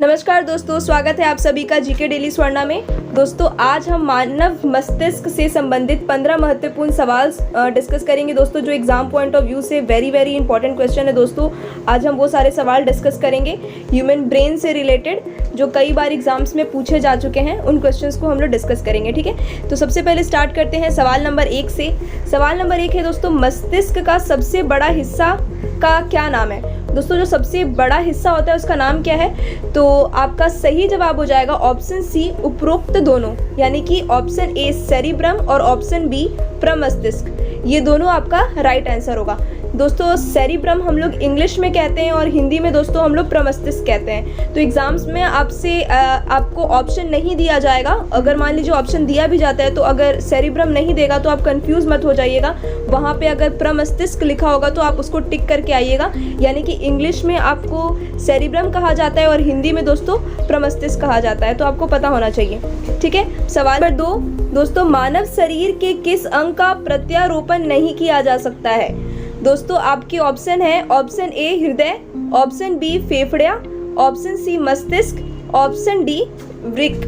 नमस्कार दोस्तों, स्वागत है आप सभी का जीके डेली स्वर्णा में। दोस्तों आज हम मानव मस्तिष्क से संबंधित 15 महत्वपूर्ण सवाल डिस्कस करेंगे दोस्तों, जो एग्जाम पॉइंट ऑफ व्यू से वेरी इंपॉर्टेंट क्वेश्चन है दोस्तों। आज हम वो सारे सवाल डिस्कस करेंगे ह्यूमन ब्रेन से रिलेटेड, जो कई बार एग्जाम्स में पूछे जा चुके हैं। उन क्वेश्चंस को हम लोग डिस्कस करेंगे, ठीक है। तो सबसे पहले स्टार्ट करते हैं सवाल नंबर 1 से। सवाल नंबर 1 है दोस्तों, मस्तिष्क का सबसे बड़ा हिस्सा का क्या नाम है? दोस्तों जो सबसे बड़ा हिस्सा होता है उसका नाम क्या है? तो आपका सही जवाब हो जाएगा ऑप्शन सी, उपरोक्त दोनों, यानी कि ऑप्शन ए सेरिब्रम और ऑप्शन बी प्रमस्तिष्क। ये दोनों आपका राइट आंसर होगा। दोस्तों सेरिब्रम हम लोग इंग्लिश में कहते हैं और हिंदी में दोस्तों हम लोग प्रमस्तिष्क कहते हैं। तो एग्जाम्स में आपको ऑप्शन नहीं दिया जाएगा। अगर मान लीजिए ऑप्शन दिया भी जाता है तो अगर सेरिब्रम नहीं देगा तो आप कंफ्यूज मत हो जाइएगा। वहाँ पे अगर प्रमस्तिष्क लिखा होगा तो आप उसको टिक करके आइएगा, यानी कि इंग्लिश में आपको सेरिब्रम कहा जाता है और हिंदी में दोस्तों प्रमस्तिष्क कहा जाता है। तो आपको पता होना चाहिए, ठीक है। सवाल नंबर 2 दोस्तों, मानव शरीर के किस अंग का प्रत्यारोपण नहीं किया जा सकता है? दोस्तों आपके ऑप्शन है, ऑप्शन ए हृदय, ऑप्शन बी फेफड़े, ऑप्शन सी मस्तिष्क, ऑप्शन डी वृक्क।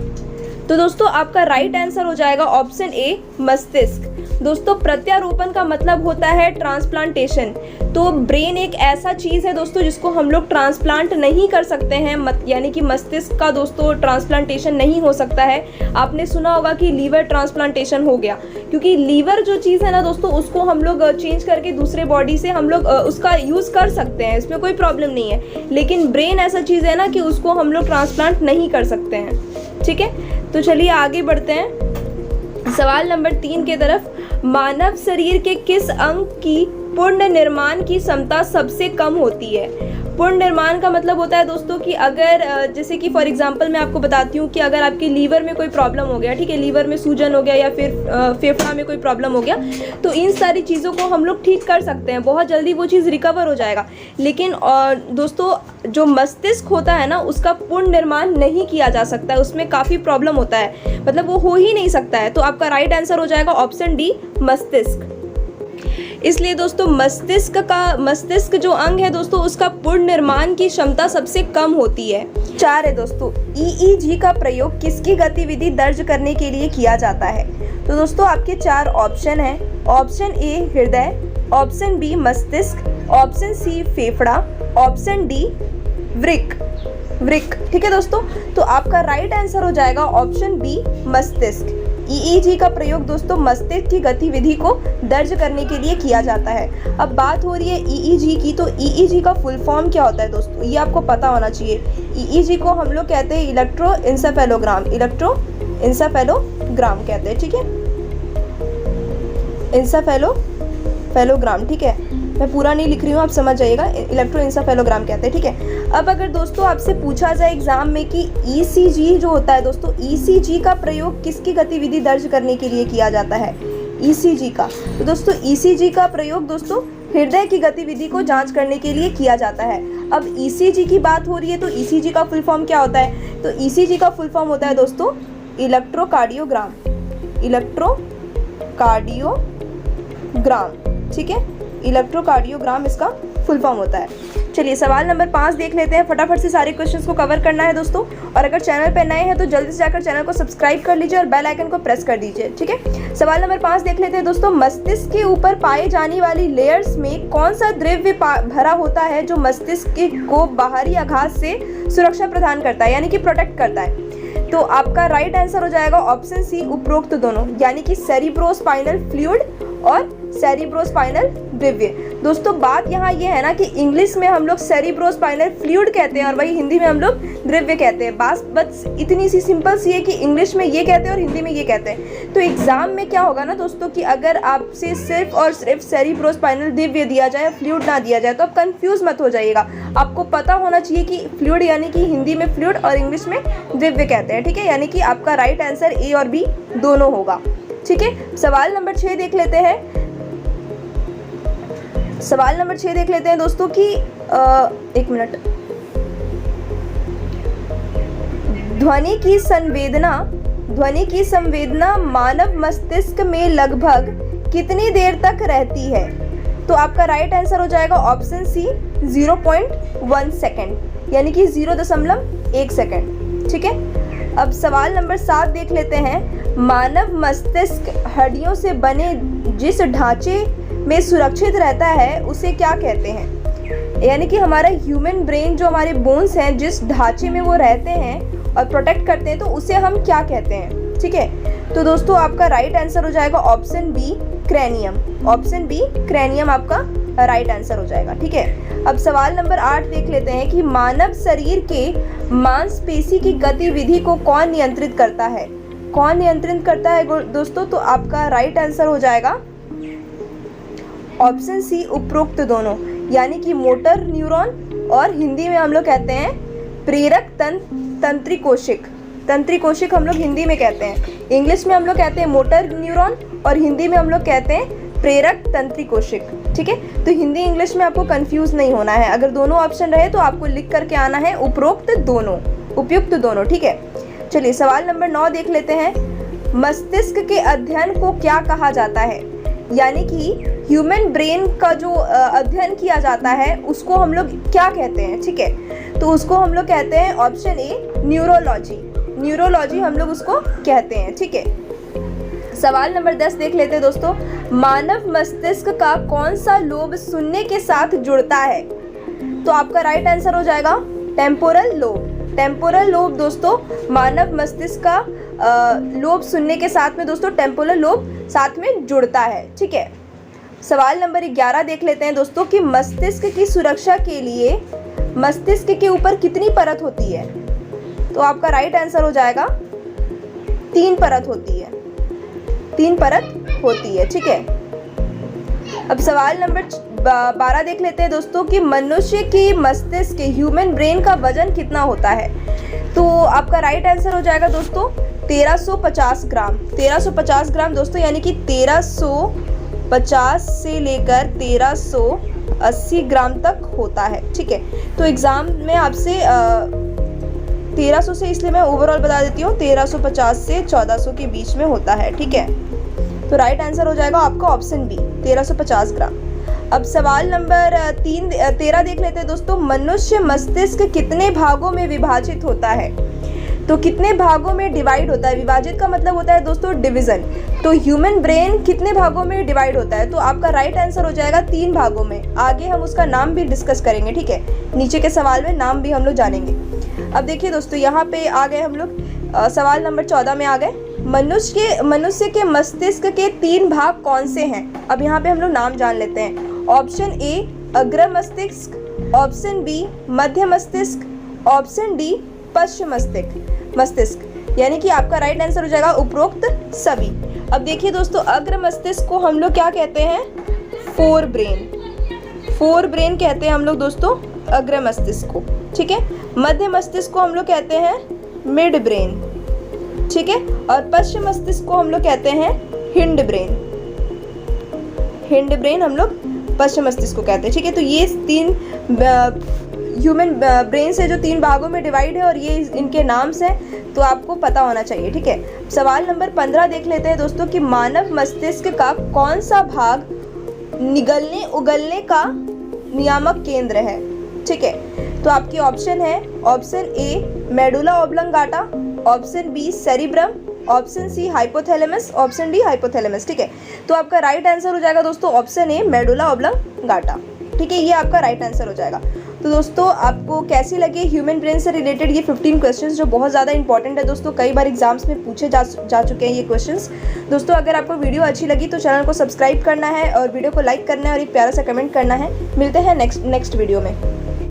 तो दोस्तों आपका राइट आंसर हो जाएगा ऑप्शन ए मस्तिष्क। दोस्तों प्रत्यारोपण का मतलब होता है ट्रांसप्लांटेशन। तो ब्रेन एक ऐसा चीज़ है दोस्तों जिसको हम लोग ट्रांसप्लांट नहीं कर सकते हैं, यानी कि मस्तिष्क का दोस्तों ट्रांसप्लांटेशन नहीं हो सकता है। आपने सुना होगा कि लीवर ट्रांसप्लांटेशन हो गया, क्योंकि लीवर जो चीज़ है ना दोस्तों, उसको हम लोग चेंज करके दूसरे बॉडी से हम लोग उसका यूज़ कर सकते हैं, इसमें कोई प्रॉब्लम नहीं है। लेकिन ब्रेन ऐसा चीज़ है ना कि उसको हम लोग ट्रांसप्लांट नहीं कर सकते हैं, ठीक है। तो चलिए आगे बढ़ते हैं सवाल नंबर 3 की तरफ। मानव शरीर के किस अंग की पूर्ण निर्माण की क्षमता सबसे कम होती है? पूर्ण निर्माण का मतलब होता है दोस्तों कि अगर जैसे कि फॉर एग्जांपल मैं आपको बताती हूँ कि अगर आपके लीवर में कोई प्रॉब्लम हो गया, ठीक है, लीवर में सूजन हो गया या फिर फेफड़ा में कोई प्रॉब्लम हो गया, तो इन सारी चीज़ों को हम लोग ठीक कर सकते हैं, बहुत जल्दी वो चीज़ रिकवर हो जाएगा। लेकिन दोस्तों जो मस्तिष्क होता है ना, उसका पूर्ण निर्माण नहीं किया जा सकता है, उसमें काफ़ी प्रॉब्लम होता है, मतलब वो हो ही नहीं सकता है। तो आपका राइट आंसर हो जाएगा ऑप्शन डी मस्तिष्क। इसलिए दोस्तों मस्तिष्क जो अंग है दोस्तों, उसका पूर्ण निर्माण की क्षमता सबसे कम होती है। 4 है दोस्तों, ईईजी का प्रयोग किसकी गतिविधि दर्ज करने के लिए किया जाता है? तो दोस्तों आपके 4 ऑप्शन हैं। ऑप्शन ए हृदय, ऑप्शन बी मस्तिष्क, ऑप्शन सी फेफड़ा, ऑप्शन डी वृक्क, ठीक है दोस्तों। तो आपका राइट आंसर हो जाएगा ऑप्शन बी मस्तिष्क। ईईजी का प्रयोग दोस्तों मस्तिष्क की गतिविधि को दर्ज करने के लिए किया जाता है। अब बात हो रही है ईईजी की, तो ईईजी का फुल फॉर्म क्या होता है दोस्तों, ये आपको पता होना चाहिए। ईईजी को हम लोग कहते हैं इलेक्ट्रोएन्सेफेलोग्राम कहते हैं, ठीक है, एन्सेफेलोग्राम, ठीक है। मैं पूरा नहीं लिख रही हूँ, आप समझ जाइएगा, इलेक्ट्रोएन्सेफेलोग्राम कहते हैं, ठीक है। अब अगर दोस्तों आपसे पूछा जाए एग्जाम में कि ईसीजी जो होता है दोस्तों, ईसीजी का प्रयोग किसकी गतिविधि दर्ज करने के लिए किया जाता है? ईसीजी का, तो दोस्तों ईसीजी का प्रयोग दोस्तों हृदय की गतिविधि को जांच करने के लिए किया जाता है। अब ईसीजी की बात हो रही है तो ईसीजी का फुल फॉर्म क्या होता है? तो ईसीजी का फुल फॉर्म होता है दोस्तों इलेक्ट्रोकार्डियोग्राम, ठीक है, इलेक्ट्रोकार्डियोग्राम इसका फुल फॉर्म होता है। चलिए सवाल नंबर 5 देख लेते हैं। फटाफट से सारे क्वेश्चंस को कवर करना है दोस्तों, और अगर चैनल पर नए हैं तो जल्दी से जाकर चैनल को सब्सक्राइब कर लीजिए और बेल आइकन को प्रेस कर दीजिए, ठीक है। सवाल नंबर 5 देख लेते हैं दोस्तों। मस्तिष्क के ऊपर पाए जाने वाली लेयर्स में कौन सा द्रव्य भरा होता है जो मस्तिष्क को बाहरी आघात से सुरक्षा प्रदान करता है, यानी कि प्रोटेक्ट करता है? तो आपका राइट आंसर हो जाएगा ऑप्शन सी, उपरोक्त दोनों, यानी कि सेरिब्रोस्पाइनल फ्लूइड और सेरिब्रोस्पाइनल द्रव्य। दोस्तों बात यहाँ ये है ना कि इंग्लिश में हम लोग सेरिब्रोस्पाइनल फ्लूइड कहते हैं और वही हिंदी में हम लोग द्रव्य कहते हैं। बस इतनी सी सिंपल सी है कि इंग्लिश में ये कहते हैं और हिंदी में ये कहते हैं। तो एग्जाम में क्या होगा ना दोस्तों कि अगर आपसे सिर्फ और सिर्फ सेरिब्रोस्पाइनल द्रव्य दिया जाए, फ्लूइड ना दिया जाए, तो आप कंफ्यूज मत हो जाइएगा। आपको पता होना चाहिए कि फ्लूइड यानी कि हिंदी में फ्लूइड और इंग्लिश में द्रव्य कहते हैं, ठीक है। यानी कि आपका राइट आंसर ए और बी दोनों होगा, ठीक है। सवाल नंबर 6 देख लेते हैं। सवाल नंबर 6 देख लेते हैं दोस्तों कि एक मिनट। ध्वनि की संवेदना मानव मस्तिष्क में लगभग कितनी देर तक रहती है? तो आपका राइट आंसर हो जाएगा ऑप्शन सी 0.1 सेकेंड, यानी कि 0.1 1 सेकंड। ठीक है, अब सवाल नंबर 7 देख लेते हैं। मानव मस्तिष्क हड्डियों से बने जिस ढांचे में सुरक्षित रहता है उसे क्या कहते हैं? यानी कि हमारा ह्यूमन ब्रेन जो हमारे बोन्स हैं जिस ढांचे में वो रहते हैं और प्रोटेक्ट करते हैं तो उसे हम क्या कहते हैं? ठीक है, तो दोस्तों आपका राइट आंसर हो जाएगा option B, cranium. Option B, cranium आपका राइट आंसर हो जाएगा। ठीक है, अब सवाल नंबर 8 देख लेते हैं कि मानव शरीर के मांसपेशी की गतिविधि को कौन नियंत्रित करता है? कौन नियंत्रित करता है दोस्तों? तो आपका राइट आंसर हो जाएगा ऑप्शन सी, उपरोक्त दोनों, यानी कि मोटर न्यूरॉन और हिंदी में हम लोग कहते हैं प्रेरक तंत्रिकोशिक। तंत्रिकोशिक हम लोग हिंदी में कहते हैं, इंग्लिश में हम लोग कहते हैं मोटर न्यूरॉन और हिंदी में हम लोग कहते हैं प्रेरक तंत्रिकोशिक। ठीक है, तो हिंदी इंग्लिश में आपको कंफ्यूज नहीं होना है। अगर दोनों ऑप्शन रहे तो आपको लिख करके आना है उपरोक्त दोनों, उपयुक्त दोनों। ठीक है, चलिए सवाल नंबर 9 देख लेते हैं। मस्तिष्क के अध्ययन को क्या कहा जाता है? यानी कि ह्यूमन ब्रेन का जो अध्ययन किया जाता है उसको हम लोग क्या कहते हैं? ठीक है, तो उसको हम लोग कहते हैं ऑप्शन ए, न्यूरोलॉजी। न्यूरोलॉजी हम लोग उसको कहते हैं। ठीक है, सवाल नंबर 10 देख लेते हैं दोस्तों। मानव मस्तिष्क का कौन सा लोब सुनने के साथ जुड़ता है? तो आपका राइट आंसर हो जाएगा टेम्पोरल लोब। टेम्पोरल लोब दोस्तों मानव मस्तिष्क का लोब सुनने के साथ में दोस्तों टेम्पोरल लोब साथ में जुड़ता है। ठीक है, सवाल नंबर 11 देख लेते हैं दोस्तों कि मस्तिष्क की सुरक्षा के लिए मस्तिष्क के ऊपर कितनी परत होती है? तो आपका राइट आंसर हो जाएगा 3 परत होती है। 3 परत होती है। ठीक है, अब सवाल नंबर 12 देख लेते हैं दोस्तों कि मनुष्य के मस्तिष्क ह्यूमन ब्रेन का वजन कितना होता है? तो आपका राइट आंसर हो जाएगा दोस्तों 1350 ग्राम। 1350 ग्राम दोस्तों, यानी कि 1350 से लेकर 1380 ग्राम तक होता है। ठीक है, तो एग्जाम में आपसे 1300 से, इसलिए मैं ओवरऑल बता देती हूँ, 1350 से 1400 के बीच में होता है। ठीक है, तो राइट आंसर हो जाएगा आपका ऑप्शन बी, 1350 ग्राम। अब सवाल नंबर 13 देख लेते हैं दोस्तों। मनुष्य मस्तिष्क कितने भागों में विभाजित होता है? तो कितने भागों में डिवाइड होता है? विभाजित का मतलब होता है दोस्तों डिवीजन। तो ह्यूमन ब्रेन कितने भागों में डिवाइड होता है? तो आपका राइट आंसर हो जाएगा 3 भागों में। आगे हम उसका नाम भी डिस्कस करेंगे। ठीक है, नीचे के सवाल में नाम भी हम लोग जानेंगे। अब देखिए दोस्तों, यहाँ पे आ गए हम लोग सवाल नंबर 14 में आ गए। मनुष्य के मस्तिष्क के 3 भाग कौन से हैं? अब यहाँ पे हम लोग नाम जान लेते हैं। ऑप्शन ए, अग्र मस्तिष्क। ऑप्शन बी, मध्य मस्तिष्क। ऑप्शन डी, पश्चिम मस्तिष्क। यानी कि आपका राइट आंसर हो जाएगा उपरोक्त सभी। अब देखिए दोस्तों, अग्र मस्तिष्क को हम लोग क्या कहते हैं? फोर ब्रेन कहते हैं हम लोग दोस्तों अग्र मस्तिष्क को। ठीक है, मध्य मस्तिष्क को हम लोग कहते हैं मिड ब्रेन। ठीक है, और पश्चिम मस्तिष्क को हम लोग कहते हैं हिंड ब्रेन हम लोग पश्चिम मस्तिष्क को कहते हैं। ठीक है, तो ये 3 ह्यूमन ब्रेन से जो 3 भागों में डिवाइड है और ये इनके नाम्स हैं, तो आपको पता होना चाहिए। ठीक है, सवाल नंबर 15 देख लेते हैं दोस्तों कि मानव मस्तिष्क का कौन सा भाग निगलने उगलने का नियामक केंद्र है? ठीक है, तो आपकी ऑप्शन है option A, medulla oblongata. Option B, cerebrum. Option C, hypothalamus. Option D, hypothalamus. ठीक है, तो आपका राइट आंसर हो जाएगा दोस्तों ऑप्शन ए, मेडुला ऑब्लंगाटा। ठीक है, ये आपका राइट आंसर हो जाएगा। तो दोस्तों आपको कैसी लगे ह्यूमन ब्रेन से रिलेटेड ये 15 क्वेश्चंस जो बहुत ज़्यादा इंपॉर्टेंट है दोस्तों, कई बार एग्जाम्स में पूछे जा चुके हैं ये क्वेश्चंस। दोस्तों अगर आपको वीडियो अच्छी लगी तो चैनल को सब्सक्राइब करना है और वीडियो को लाइक करना है और एक प्यारा सा कमेंट करना है। मिलते हैं नेक्स्ट वीडियो में।